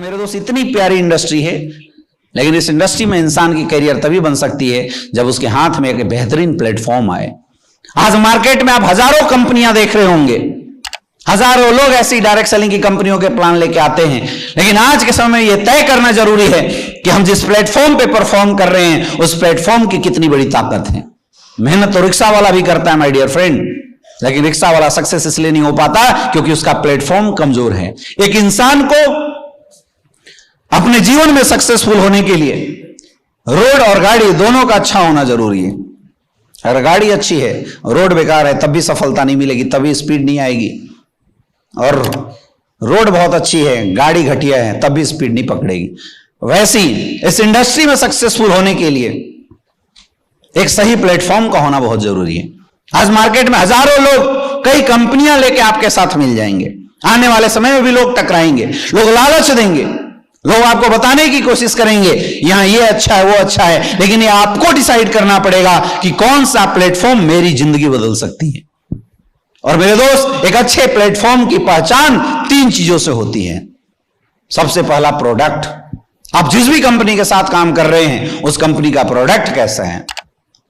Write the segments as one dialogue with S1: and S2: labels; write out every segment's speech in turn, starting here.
S1: मेरे दोस्त इतनी प्यारी इंडस्ट्री है, लेकिन इस इंडस्ट्री में इंसान की करियर तभी बन सकती है जब उसके हाथ में एक बेहतरीन प्लेटफॉर्म आए। आज मार्केट में आप हजारों कंपनियां देख रहे होंगे, हजारों लोग ऐसी डायरेक्ट सेलिंग की कंपनियों के प्लान लेके आते हैं, लेकिन आज के समय में यह तय करना जरूरी है कि हम जिस प्लेटफॉर्म पे परफॉर्म कर रहे हैं उस प्लेटफॉर्म की कितनी बड़ी ताकत है। मेहनत तो रिक्शा वाला भी करता है माय डियर फ्रेंड, लेकिन रिक्शा वाला सक्सेस इसलिए नहीं हो पाता क्योंकि उसका प्लेटफॉर्म कमजोर है। एक इंसान को अपने जीवन में सक्सेसफुल होने के लिए रोड और गाड़ी दोनों का अच्छा होना जरूरी है। अगर गाड़ी अच्छी है, रोड बेकार है, तब भी सफलता नहीं मिलेगी, तभी स्पीड नहीं आएगी। और रोड बहुत अच्छी है, गाड़ी घटिया है, तब भी स्पीड नहीं पकड़ेगी। वैसी इस इंडस्ट्री में सक्सेसफुल होने के लिए एक सही प्लेटफॉर्म का होना बहुत जरूरी है। आज मार्केट में हजारों लोग, कई कंपनियां लेके आपके साथ मिल जाएंगे, आने वाले समय में भी लोग टकराएंगे, लोग लालच देंगे, लोग आपको बताने की कोशिश करेंगे यहां ये अच्छा है, वो अच्छा है, लेकिन ये आपको डिसाइड करना पड़ेगा कि कौन सा प्लेटफॉर्म मेरी जिंदगी बदल सकती है। और मेरे दोस्त, एक अच्छे प्लेटफॉर्म की पहचान 3 चीजों से होती है। सबसे पहला, प्रोडक्ट। आप जिस भी कंपनी के साथ काम कर रहे हैं उस कंपनी का प्रोडक्ट कैसा है।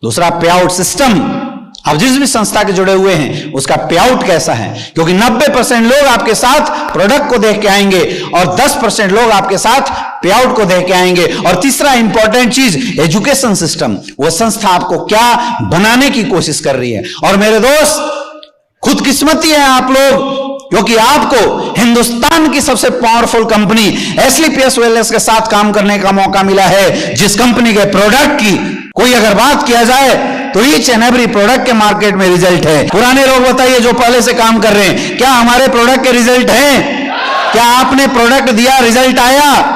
S1: दूसरा, पे आउट सिस्टम। आप जिस भी संस्था के जुड़े हुए हैं उसका पे आउट कैसा है, क्योंकि 90% लोग आपके साथ प्रोडक्ट को देख के आएंगे और 10% लोग आपके साथ पे आउट को देख के आएंगे। और तीसरा इंपॉर्टेंट चीज, एजुकेशन सिस्टम। वो संस्था आपको क्या बनाने की कोशिश कर रही है। और मेरे दोस्त, खुदकिस्मती है आप लोग, क्योंकि आपको हिंदुस्तान की सबसे पावरफुल कंपनी एसलीपीएस वेलनेस के साथ काम करने का मौका मिला है, जिस कंपनी के प्रोडक्ट की कोई अगर बात किया जाए तो ईच एंड एवरी प्रोडक्ट के मार्केट में रिजल्ट है। पुराने लोग बताइए जो पहले से काम कर रहे हैं, क्या हमारे प्रोडक्ट के रिजल्ट हैं? क्या आपने प्रोडक्ट दिया, रिजल्ट आया?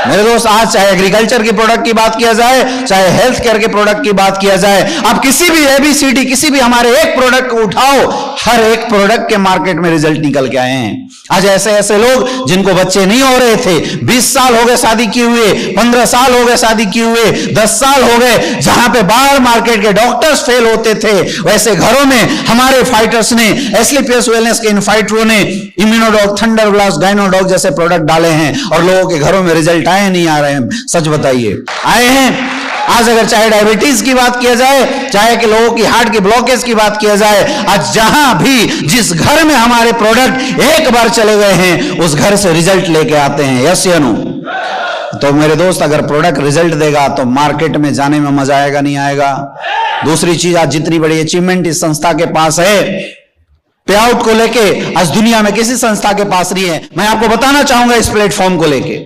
S1: मेरे दोस्त, आज चाहे एग्रीकल्चर की प्रोडक्ट की बात किया जाए, चाहे हेल्थ केयर के प्रोडक्ट की बात किया जाए, आप किसी भी एबीसीडी किसी भी हमारे एक प्रोडक्ट को उठाओ, हर एक प्रोडक्ट के मार्केट में रिजल्ट निकल के आए हैं। आज ऐसे ऐसे लोग जिनको बच्चे नहीं हो रहे थे, 20 साल हो गए शादी किए हुए, 15 साल हो गए शादी किए हुए, 10 साल हो गए, जहां पे बाहर मार्केट के डॉक्टर्स फेल होते थे, वैसे घरों में हमारे फाइटर्स ने, एसलीपीएस वेलनेस के इन फाइटरों ने इम्यूनोडॉग, थंडर ब्लास्ट, गाइनोडॉग जैसे प्रोडक्ट डाले हैं और लोगों के घरों में रिजल्ट आए नहीं आ रहे हैं? सच बताइए, आए हैं? आज अगर चाहे डायबिटीज की बात किया जाए, चाहे कि लोगों की हार्ट की ब्लॉकेज की बात किया जाए, आज जहां भी जिस घर में हमारे प्रोडक्ट एक बार चले गए हैं उस घर से रिजल्ट लेके आते हैं। यस या नो? तो मेरे दोस्त, अगर प्रोडक्ट रिजल्ट देगा तो मार्केट में जाने में मजा आएगा, नहीं आएगा? दूसरी चीज, आज जितनी बड़ी अचीवमेंट इस संस्था के पास है पे आउट को लेके, आज दुनिया में किसी संस्था के पास नहीं है। मैं आपको बताना चाहूंगा इस प्लेटफॉर्म को लेके,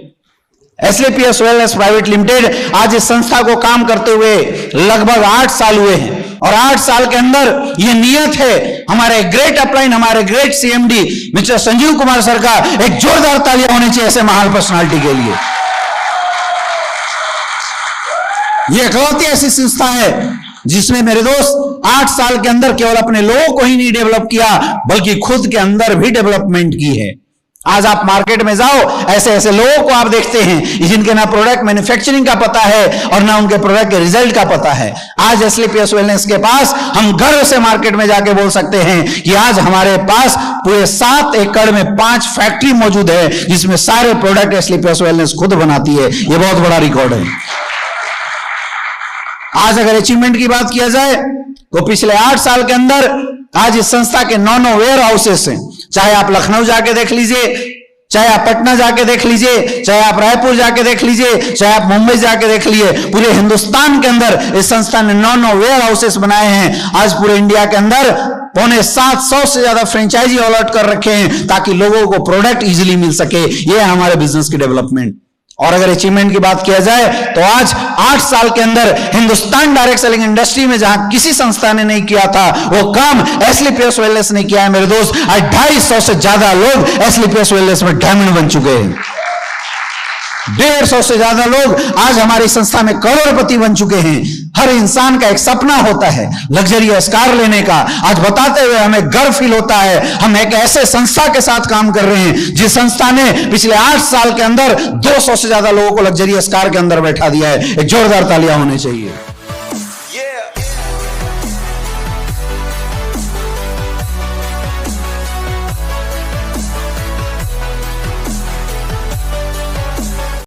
S1: एसलीपीएस वेलनेस प्राइवेट लिमिटेड आज इस संस्था को काम करते हुए लगभग 8 साल हुए हैं और 8 साल के अंदर यह नियत है हमारे ग्रेट अपलाइन, हमारे great CMD mister Sanjeev Kumar sir का एक जोरदार तालियां होनी चाहिए ऐसे महान पर्सनालिटी के लिए। यह इकलौती ऐसी संस्था है जिसने मेरे दोस्त 8 साल के अंदर केवल अपने लोगों को ही नहीं डेवलप किया बल्कि खुद के अंदर भी डेवलपमेंट की है। आज आप मार्केट में जाओ, ऐसे ऐसे लोगों को आप देखते हैं जिनके ना प्रोडक्ट मैन्युफैक्चरिंग का पता है और ना उनके प्रोडक्ट के रिजल्ट का पता है। आज एसलीपीएस वेलनेस के पास हम गर्व से मार्केट में जाके बोल सकते हैं कि आज हमारे पास पूरे 7 एकड़ में 5 फैक्ट्री मौजूद है जिसमें सारे प्रोडक्ट एसलीपीएस वेलनेस खुद बनाती है। यह बहुत बड़ा रिकॉर्ड है। आज अगर अचीवमेंट की बात किया जाए तो पिछले 8 साल के अंदर आज इस संस्था के 9 वेयर हाउसेस हैं। चाहे आप लखनऊ जाके देख लीजिए, चाहे आप पटना जाके देख लीजिए, चाहे आप रायपुर जाके देख लीजिए, चाहे आप मुंबई जाके देख लीजिए, पूरे हिंदुस्तान के अंदर इस संस्था ने 9 वेयर हाउसेस बनाए हैं। आज पूरे इंडिया के अंदर 750 से ज्यादा फ्रेंचाइजी अलॉट कर रखे हैं ताकि लोगों को प्रोडक्ट इजीली मिल सके। यह है हमारे बिजनेस की डेवलपमेंट। और अगर अचीवमेंट की बात किया जाए तो आज 8 साल के अंदर हिंदुस्तान डायरेक्ट सेलिंग इंडस्ट्री में जहां किसी संस्था ने नहीं किया था वो काम एसलीपीएस वेलनेस ने किया है। मेरे दोस्त, आज 250 से ज्यादा लोग एसलीपीएस वेलनेस में डायमंड बन चुके हैं। 150 से ज्यादा लोग आज हमारी संस्था में करोड़पति बन चुके हैं। हर इंसान का एक सपना होता है लग्जरियस कार लेने का। आज बताते हुए हमें गर्व फील होता है हम एक ऐसे संस्था के साथ काम कर रहे हैं जिस संस्था ने पिछले 8 साल के अंदर 200 से ज्यादा लोगों को लग्जरियस कार के अंदर बैठा दिया है। एक जोरदार तालियां होनी चाहिए।